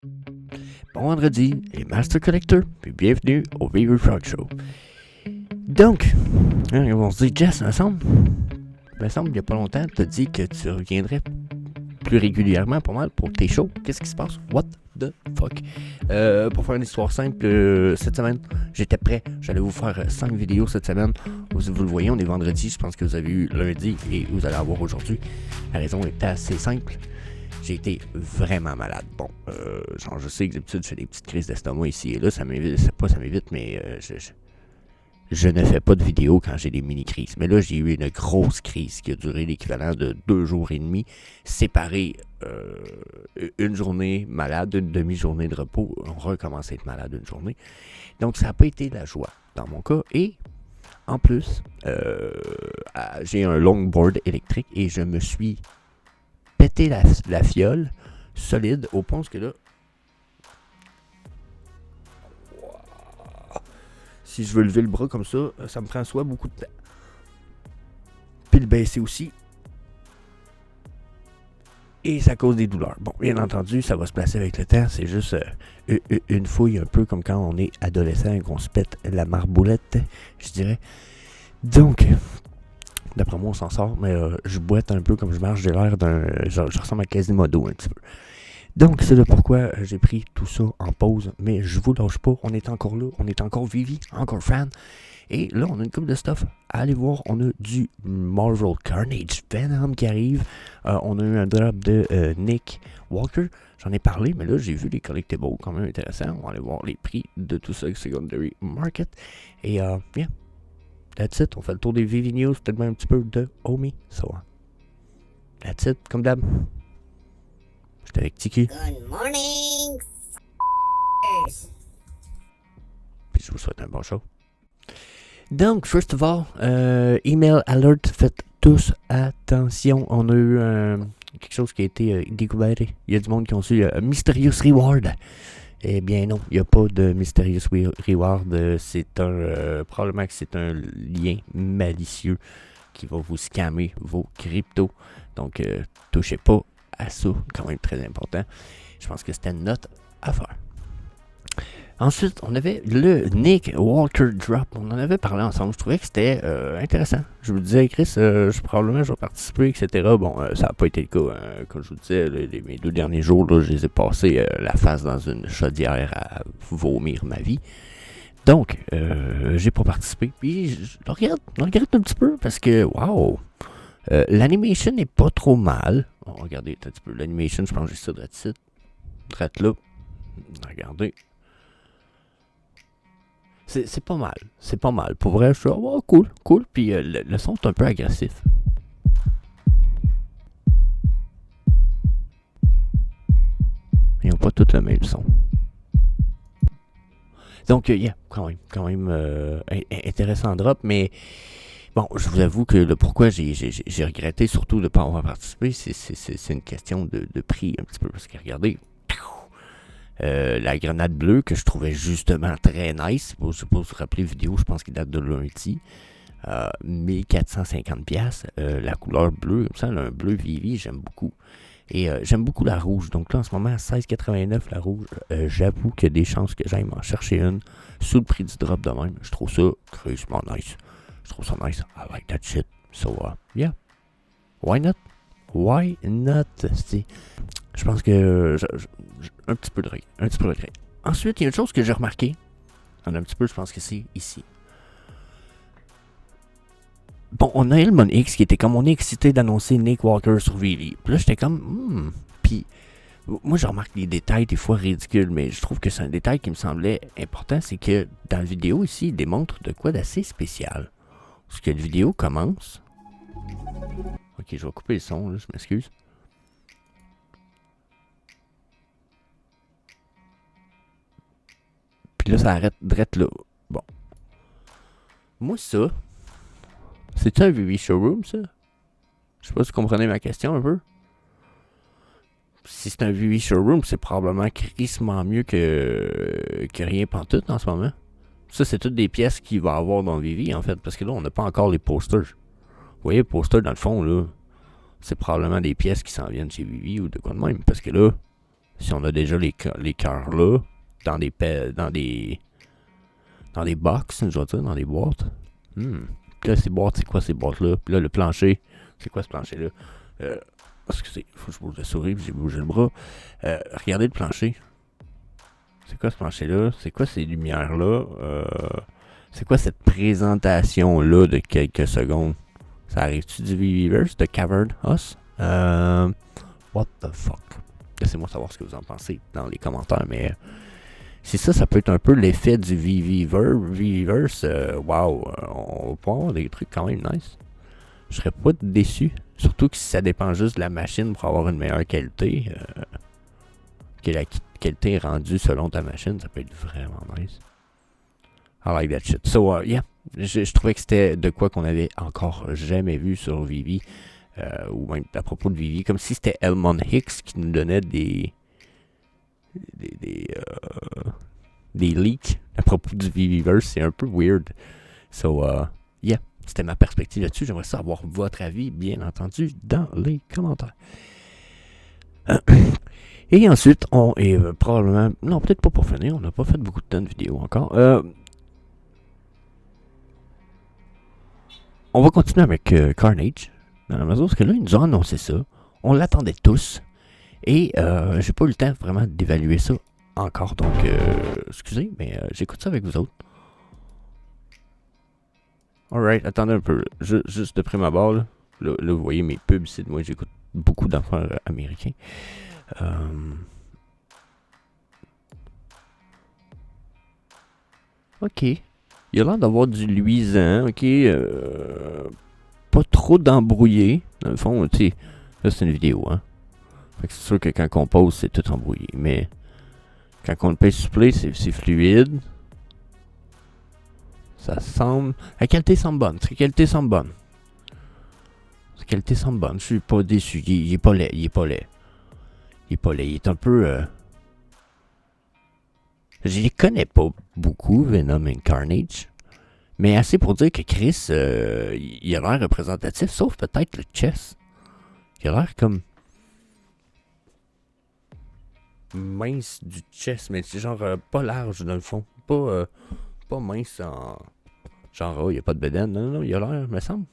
Bon vendredi, les Master Collector, puis bienvenue au Vivi Frog Show. Donc, on se dit, Jess, il me semble, il n'y a pas longtemps, tu as dit que tu reviendrais plus régulièrement, pas mal, pour tes shows. Qu'est-ce qui se passe? What the fuck? Pour faire une histoire simple, cette semaine, j'étais prêt. J'allais vous faire 5 vidéos cette semaine. Vous le voyez, on est vendredi. Je pense que vous avez eu lundi et vous allez avoir aujourd'hui. La raison est assez simple. J'ai été vraiment malade. Bon, je sais que d'habitude, je fais des petites crises d'estomac ici et là. Ça m'évite, mais je ne fais pas de vidéo quand j'ai des mini-crises. Mais là, j'ai eu une grosse crise qui a duré l'équivalent de 2 jours et demi, séparée une journée malade, une demi-journée de repos. On recommence à être malade une journée. Donc, ça n'a pas été la joie dans mon cas. Et en plus, j'ai un longboard électrique et je me suis pété la fiole solide au point que là, si je veux lever le bras comme ça, ça me prend soit beaucoup de temps, puis le baisser aussi, et ça cause des douleurs. Bon, bien entendu, ça va se placer avec le temps, c'est juste une fouille un peu comme quand on est adolescent et qu'on se pète la marboulette, je dirais. Donc, d'après moi, on s'en sort, mais je boite un peu comme je marche, j'ai l'air je ressemble à Quasimodo un petit peu. Donc, c'est le pourquoi j'ai pris tout ça en pause, mais je vous lâche pas, on est encore là, on est encore Vivi, encore fan. Et là, on a une couple de stuff à aller voir. On a du Marvel Carnage Venom qui arrive. On a eu un drop de Nick Walker. J'en ai parlé, mais là, j'ai vu les collectibles quand même intéressants. On va aller voir les prix de tout ça, Secondary Market. Et, yeah. That's it. On fait le tour des Vivi News, peut-être même un petit peu de Omi. So, that's it, comme d'hab. J'étais avec Tiki. Good morning, Puis je vous souhaite un bon show. Donc, first of all, email alert, faites tous attention. On a eu quelque chose qui a été découvert. Il y a du monde qui ont su Mysterious Reward. Eh bien non, il n'y a pas de Mysterious Reward. C'est probablement que c'est un lien malicieux qui va vous scammer vos cryptos. Donc, touchez pas à ça, quand même très important. Je pense que c'était notre affaire. Ensuite, on avait le Nick Walker Drop. On en avait parlé ensemble. Je trouvais que c'était intéressant. Je vous disais, Chris, probablement je vais participer, etc. Bon, ça n'a pas été le cas. Comme je vous disais, mes 2 derniers jours, là, je les ai passés la face dans une chaudière à vomir ma vie. Donc, j'ai pas participé. Puis, je regarde un petit peu parce que, wow! L'animation n'est pas trop mal. Oh, regardez un petit peu. L'animation, je pense que j'ai ça drette là. Regardez. C'est pas mal. C'est pas mal. Pour vrai, je suis oh, cool. Puis le son est un peu agressif. Ils n'ont pas tous le même son. Donc, yeah, quand même intéressant drop, mais bon, je vous avoue que le pourquoi j'ai regretté surtout de ne pas avoir participé, c'est une question de prix un petit peu. Parce que regardez, la grenade bleue que je trouvais justement très nice, je ne sais pas si vous vous rappelez la vidéo, je pense qu'il date de lundi, 1450$, la couleur bleue, comme ça, un bleu Vivi, j'aime beaucoup. Et j'aime beaucoup la rouge. Donc là, en ce moment, à 16,89$ la rouge, j'avoue qu'il y a des chances que j'aille m'en chercher une sous le prix du drop de même. Je trouve ça crissement nice. Je trouve ça nice. I like that shit. So, yeah. Why not? Why not? Je pense que un petit peu de regret. Ensuite, il y a une chose que j'ai remarqué. Un petit peu, je pense que c'est ici. Bon, on a Elmon X qui était comme, on est excité d'annoncer Nick Walker sur Vivi. Puis là, j'étais comme, Puis, moi, je remarque les détails des fois ridicules, mais je trouve que c'est un détail qui me semblait important. C'est que dans la vidéo ici, il démontre de quoi d'assez spécial. Parce que la vidéo commence. Ok, je vais couper le son, là, je m'excuse. Puis là, ça arrête direct là. Bon. Moi, ça. C'est-tu un Vivi Showroom, ça? Je sais pas si vous comprenez ma question un peu. Si c'est un Vivi Showroom, c'est probablement crissement mieux que rien pantoute en ce moment. Ça, c'est toutes des pièces qu'il va avoir dans Vivi, en fait. Parce que là, on n'a pas encore les posters. Vous voyez, les posters, dans le fond, là, c'est probablement des pièces qui s'en viennent chez Vivi ou de quoi de même. Parce que là, Si on a déjà les cœurs là, dans des box, je vais dire, dans des boîtes. Puis là, ces boîtes, c'est quoi ces boîtes-là? Puis là, le plancher, c'est quoi ce plancher-là? Excusez, faut que je bouge la souris, puis j'ai bougé le bras. Regardez le plancher. C'est quoi ce plancher-là? C'est quoi ces lumières-là? C'est quoi cette présentation-là de quelques secondes? Ça arrive-tu du Viviverse, de Cavern Us? What the fuck? Laissez-moi savoir ce que vous en pensez dans les commentaires, mais si ça peut être un peu l'effet du Viviverse, wow, on va pouvoir avoir des trucs quand même nice. Je serais pas déçu, surtout que si ça dépend juste de la machine pour avoir une meilleure qualité, que la qualité est rendue selon ta machine, ça peut être vraiment nice. I like that shit. So, yeah, je trouvais que c'était de quoi qu'on avait encore jamais vu sur Vivi, ou même à propos de Vivi, comme si c'était Elmon Hicks qui nous donnait des leaks à propos du Viviverse. C'est un peu weird. So, yeah, c'était ma perspective là-dessus. J'aimerais savoir votre avis, bien entendu, dans les commentaires. Et ensuite, on est probablement... Non, peut-être pas pour finir. On n'a pas fait beaucoup de temps de vidéos encore. On va continuer avec Carnage dans la mesure parce que là, ils nous ont annoncé ça. On l'attendait tous. Et j'ai pas eu le temps vraiment d'évaluer ça encore. Donc, excusez, mais j'écoute ça avec vous autres. Alright, attendez un peu. Juste de prime abord, là, vous voyez mes pubs ici. Moi, j'écoute beaucoup d'affaires américains. Ok. Il a l'air d'avoir du luisant, ok. Pas trop d'embrouillé. Dans le fond, tu sais, là c'est une vidéo, hein. Fait que c'est sûr que quand on pose, c'est tout embrouillé. Mais quand on le pèse sur play, c'est fluide. Ça semble... La qualité semble bonne. La qualité semble bonne. La qualité semble bonne. Je suis pas déçu. Il est pas laid. Il est pas laid. Il est pas laid. Il est un peu... Je les connais pas beaucoup, Venom et Carnage. Mais assez pour dire que Chris, il a l'air représentatif, sauf peut-être le chest. Il a l'air comme... mince du chest, mais c'est genre pas large dans le fond. Pas mince en... Genre, il n'y a pas de bedaine. Non, il a l'air, me semble.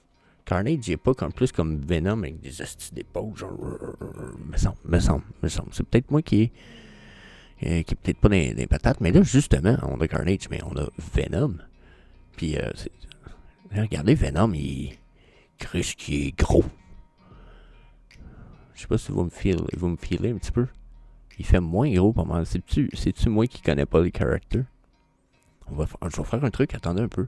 Carnage, il est pas plus comme Venom avec des hosties d'épaules. Genre, me semble. C'est peut-être moi qui est peut-être pas dans les patates. Mais là, justement, on a Carnage, mais on a Venom. Puis, regardez, Venom, Chris qui est gros. Je sais pas si vous me filez un petit peu. Il fait moins gros pas mal. C'est-tu moi qui connais pas les caractères? Je vais faire un truc, attendez un peu.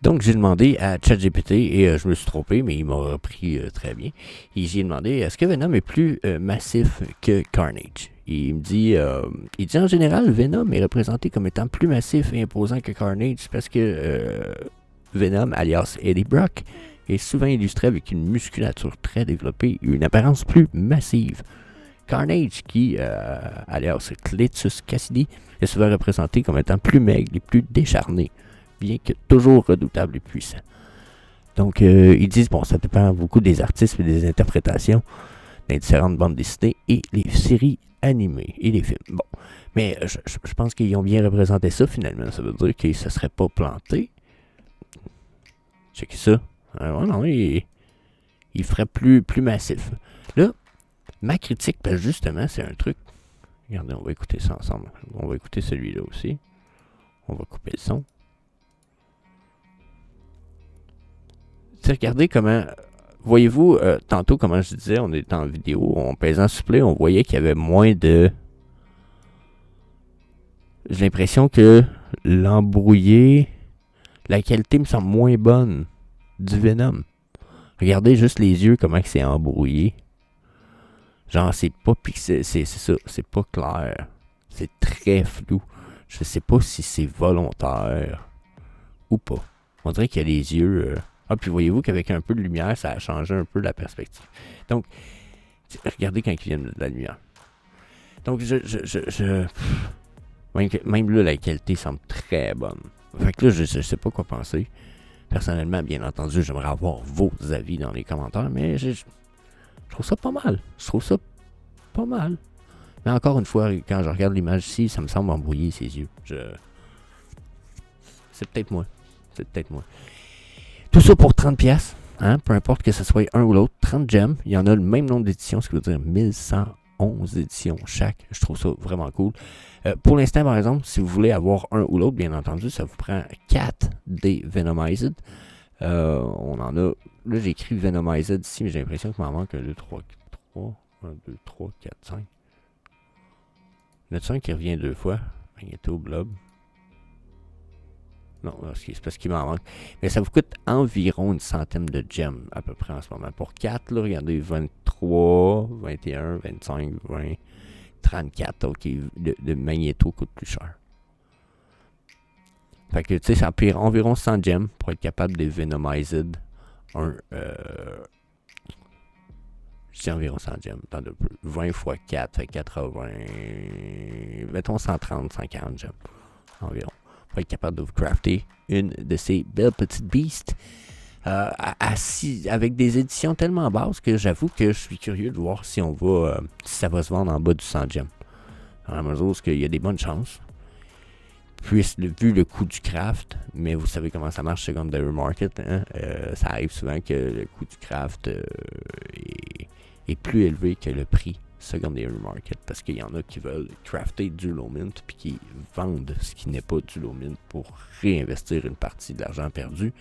Donc, j'ai demandé à ChatGPT, et je me suis trompé, mais il m'a repris très bien. Et j'ai demandé, est-ce que Venom est plus massif que Carnage? Et il me dit, en général, Venom est représenté comme étant plus massif et imposant que Carnage parce que Venom, alias Eddie Brock, est souvent illustré avec une musculature très développée et une apparence plus massive. Carnage, qui, alias Cletus Cassidy, est souvent représenté comme étant plus maigre et plus décharné, bien que toujours redoutable et puissant. Donc, ils disent, bon, ça dépend beaucoup des artistes et des interprétations des différentes bandes dessinées et les séries animées et les films. Bon, mais je pense qu'ils ont bien représenté ça, finalement. Ça veut dire qu'ils ne se seraient pas plantés. Checkez ça. Alors, non, il ferait plus massif. Là, ma critique, parce que justement, c'est un truc. Regardez, on va écouter ça ensemble. On va écouter celui-là aussi. On va couper le son. Regardez comment... Voyez-vous, tantôt, comment je disais, on est en vidéo, en pesant sur play, on voyait qu'il y avait moins de... J'ai l'impression que l'embrouillé... La qualité me semble moins bonne du Venom. Regardez juste les yeux, comment c'est embrouillé. Genre, c'est pas pixel, c'est ça, c'est pas clair. C'est très flou. Je sais pas si c'est volontaire ou pas. On dirait qu'il y a les yeux... Ah, puis voyez-vous qu'avec un peu de lumière, ça a changé un peu la perspective. Donc, regardez quand il vient de la lumière. Donc, même là, la qualité semble très bonne. Fait que là, je sais pas quoi penser. Personnellement, bien entendu, j'aimerais avoir vos avis dans les commentaires, mais je trouve ça pas mal. Je trouve ça pas mal. Mais encore une fois, quand je regarde l'image ici, ça me semble embrouiller ses yeux. C'est peut-être moi. Tout ça pour 30$. Hein, peu importe que ce soit un ou l'autre. 30 gems. Il y en a le même nombre d'éditions, ce qui veut dire 1111 éditions chaque. Je trouve ça vraiment cool. Pour l'instant, par exemple, si vous voulez avoir un ou l'autre, bien entendu, ça vous prend 4 des Venomized. On en a... Là, j'ai écrit Venomized ici, mais j'ai l'impression qu'il m'en manque 1, 2, 3, 1, 2, 3, 4, 5. Il y en a un qui revient 2 fois. Magneto, Blob. Non, c'est parce qu'il m'en manque. Mais ça vous coûte environ une centaine de gems à peu près en ce moment. Pour 4, là, regardez, 23, 21, 25, 20, 34. Ok, le Magneto coûte plus cher. Fait que, tu sais, ça pire environ 100 gems pour être capable de Venomized. Je dis environ 100 gems. 20 x 4, fait 80. Mettons 130, 140 gems. Environ. Pour être capable de vous crafter une de ces belles petites beasts. Avec des éditions tellement basses que j'avoue que je suis curieux de voir si on va si ça va se vendre en bas du 100 gems. Dans la mesure où il y a des bonnes chances. Vu le coût du craft, mais vous savez comment ça marche secondary market, hein? Ça arrive souvent que le coût du craft est plus élevé que le prix secondary market, parce qu'il y en a qui veulent crafter du low mint puis qui vendent ce qui n'est pas du low mint pour réinvestir une partie de l'argent perdu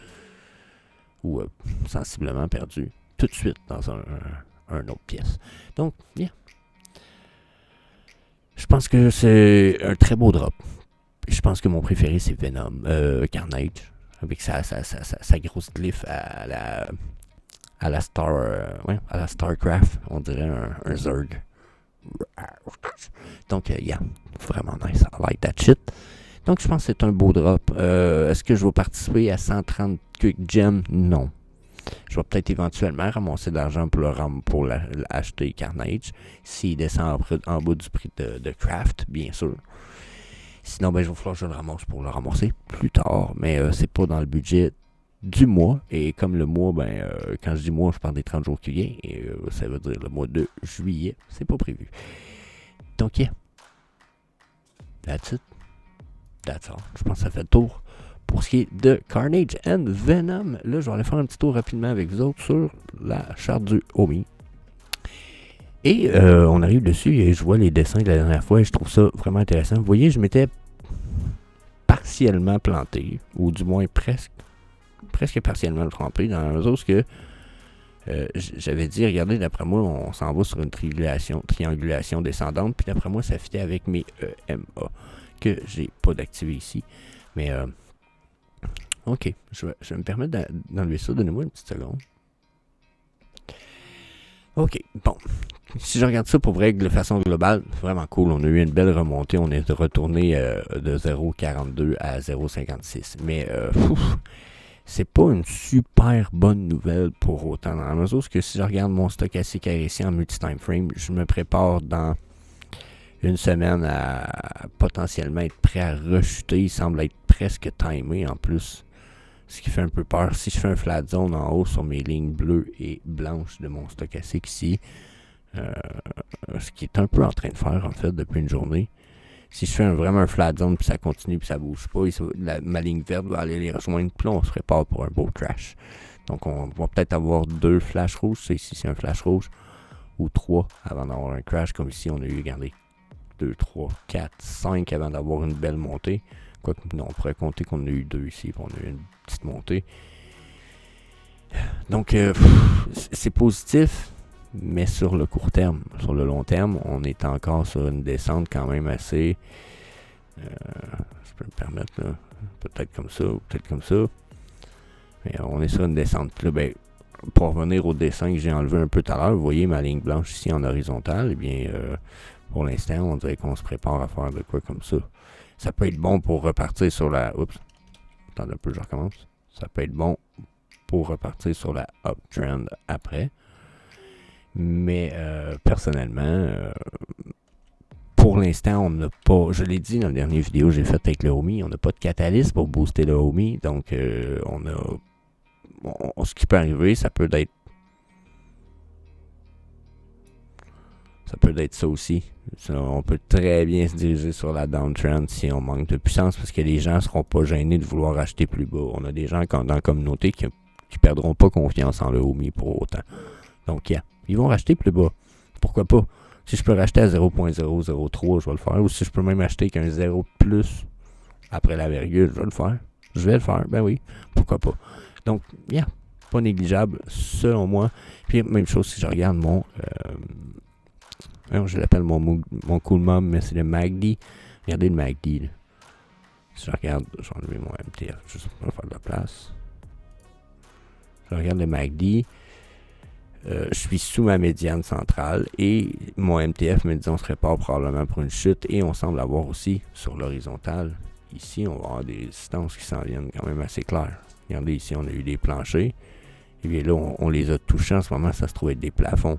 ou sensiblement perdu tout de suite dans un autre pièce. Donc, yeah. Je pense que c'est un très beau drop. Je pense que mon préféré c'est Venom, Carnage, avec sa grosse glyphe à la Starcraft, on dirait un Zerg. Donc, yeah, vraiment nice, I like that shit. Donc, je pense que c'est un beau drop. Est-ce que je vais participer à 130 quick gems? Non. Je vais peut-être éventuellement ramasser de l'argent pour l'acheter Carnage, s'il descend en bas du prix de craft, bien sûr. Sinon, ben, je vais falloir que je le ramasse pour le ramasser plus tard, mais c'est pas dans le budget du mois. Et comme le mois, ben, quand je dis mois, je parle des 30 jours qui viennent, et ça veut dire le mois de juillet, c'est pas prévu. Donc, yeah. That's it. That's all. Je pense que ça fait le tour. Pour ce qui est de Carnage and Venom, là, je vais aller faire un petit tour rapidement avec vous autres sur la charte du Omi. Et on arrive dessus et je vois les dessins de la dernière fois et je trouve ça vraiment intéressant. Vous voyez, je m'étais partiellement planté, ou du moins presque partiellement trompé, dans la mesure où j'avais dit, regardez, d'après moi, on s'en va sur une triangulation descendante, puis d'après moi, ça fitait avec mes EMA, que j'ai pas d'activé ici. Mais, ok, je vais me permettre d'enlever ça. Donnez-moi une petite seconde. Ok, bon. Si je regarde ça pour vrai de façon globale, vraiment cool. On a eu une belle remontée. On est retourné de 0,42 à 0,56. Mais c'est pas une super bonne nouvelle pour autant. Dans la mesure où si je regarde mon stochastique ici en multi-time frame, je me prépare dans une semaine à potentiellement être prêt à rechuter. Il semble être presque timé en plus. Ce qui fait un peu peur. Si je fais un flat zone en haut sur mes lignes bleues et blanches de mon stochastique ici, ce qui est un peu en train de faire en fait depuis une journée. Si je fais vraiment un flat zone puis ça continue puis ça bouge pas, ma ligne verte va aller les rejoindre puis là on se prépare pour un beau crash. Donc on va peut-être avoir 2 flashs rouges, ici c'est un flash rouge, ou 3 avant d'avoir un crash, comme ici on a eu, regardez, 2, 3, 4, 5 avant d'avoir une belle montée. Quoique, non, on pourrait compter qu'on a eu 2 ici, puis on a eu une petite montée. Donc, c'est positif, mais sur le court terme. Sur le long terme, on est encore sur une descente quand même assez... je peux me permettre, là, peut-être comme ça, ou peut-être comme ça. Mais on est sur une descente. Puis là, ben, pour revenir au dessin que j'ai enlevé un peu tout à l'heure, vous voyez ma ligne blanche ici en horizontale, eh bien, pour l'instant, on dirait qu'on se prépare à faire de quoi comme ça. Ça peut être bon pour repartir sur la... Oups. Attendez un peu, je recommence. Ça peut être bon pour repartir sur la uptrend après. Mais personnellement, pour l'instant, on n'a pas... Je l'ai dit dans la dernière vidéo que j'ai faite avec le Omi, on n'a pas de catalyse pour booster le Omi. Donc, on a... ce qui peut arriver, ça peut être... Ça peut être ça aussi. Ça, on peut très bien se diriger sur la downtrend si on manque de puissance parce que les gens ne seront pas gênés de vouloir acheter plus bas. On a des gens dans la communauté qui perdront pas confiance en le Omi pour autant. Donc, ils vont racheter plus bas. Pourquoi pas? Si je peux racheter à 0.003, je vais le faire. Ou si je peux même acheter qu'un 0 de plus après la virgule, je vais le faire. Je vais le faire, ben oui. Pourquoi pas? Donc, pas négligeable selon moi. Puis, même chose si je regarde mon... je l'appelle mon cool mom, mais c'est le MACD. Regardez le MACD. Là. Si je regarde, je vais enlever mon MTF juste pour faire de la place. Je regarde le MACD. Je suis sous ma médiane centrale et mon MTF me dit on se prépare probablement pour une chute et on semble avoir aussi sur l'horizontale. Ici, on va avoir des résistances qui s'en viennent quand même assez claires. Regardez ici, on a eu des planchers. Et bien là, on les a touchés en ce moment, ça se trouve être des plafonds.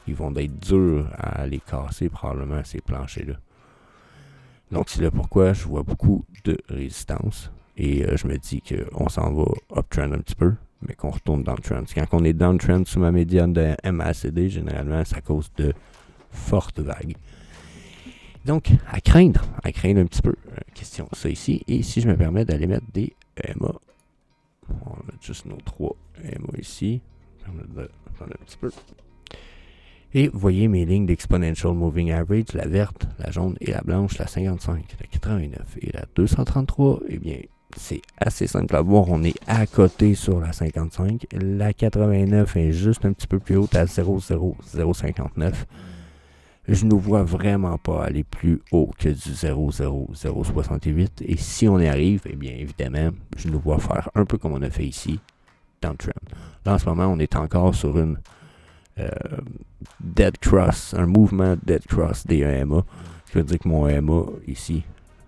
Ils vont être durs à les casser probablement ces planchers-là. Donc c'est là pourquoi je vois beaucoup de résistance. Et je me dis qu'on s'en va uptrend un petit peu, mais qu'on retourne downtrend. Quand on est downtrend sous ma médiane de MACD, généralement, c'est à cause de fortes vagues. Donc, à craindre un petit peu. Question ça ici. Et si je me permets d'aller mettre des EMA, on va mettre juste nos 3 EMA ici. Je vais mettre un petit peu. Et vous voyez mes lignes d'Exponential Moving Average, la verte, la jaune et la blanche, la 55, la 89 et la 233. Eh bien, c'est assez simple à voir. On est à côté sur la 55. La 89 est juste un petit peu plus haute à 0,0059. Je ne vois vraiment pas aller plus haut que du 0,0068. Et si on y arrive, eh bien, évidemment, je nous vois faire un peu comme on a fait ici, downtrend. Là, en ce moment, on est encore sur une dead cross, un mouvement dead cross des EMA. Ce qui veut dire que mon EMA ici,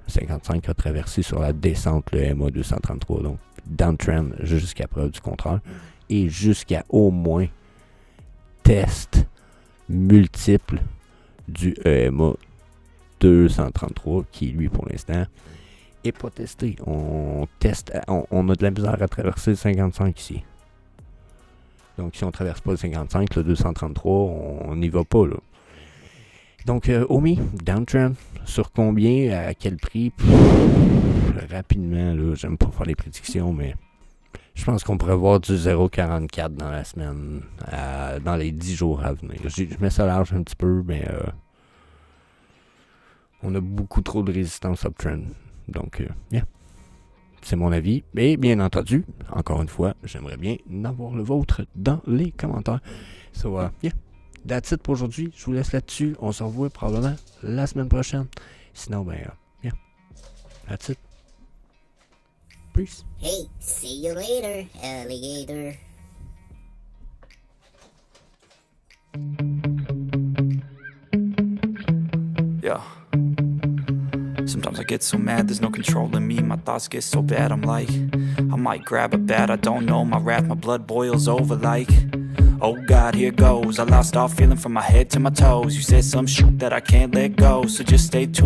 55, a traversé sur la descente le EMA 233. Donc, downtrend jusqu'à preuve du contraire. Et jusqu'à au moins test multiple du EMA 233 qui, lui, pour l'instant, n'est pas testé. On a de la misère à traverser le 55 ici. Donc, si on ne traverse pas le 55, le 233, on n'y va pas, là. Donc, Omi, downtrend, sur combien, à quel prix? Rapidement, là, j'aime pas faire des prédictions, mais je pense qu'on pourrait voir du 0,44 dans la semaine, dans les 10 jours à venir. Je mets ça large un petit peu, mais on a beaucoup trop de résistance uptrend. Donc, c'est mon avis. Mais bien entendu, encore une fois, j'aimerais bien avoir le vôtre dans les commentaires. So, that's it pour aujourd'hui. Je vous laisse là-dessus. On se revoit probablement la semaine prochaine. Sinon, that's it. Peace. Hey, see you later, alligator. Yeah. Sometimes I get so mad, there's no controlling me. My thoughts get so bad, I'm like, I might grab a bat, I don't know. My wrath, my blood boils over like, oh God, here goes. I lost all feeling from my head to my toes. You said some shit that I can't let go, so just stay tuned.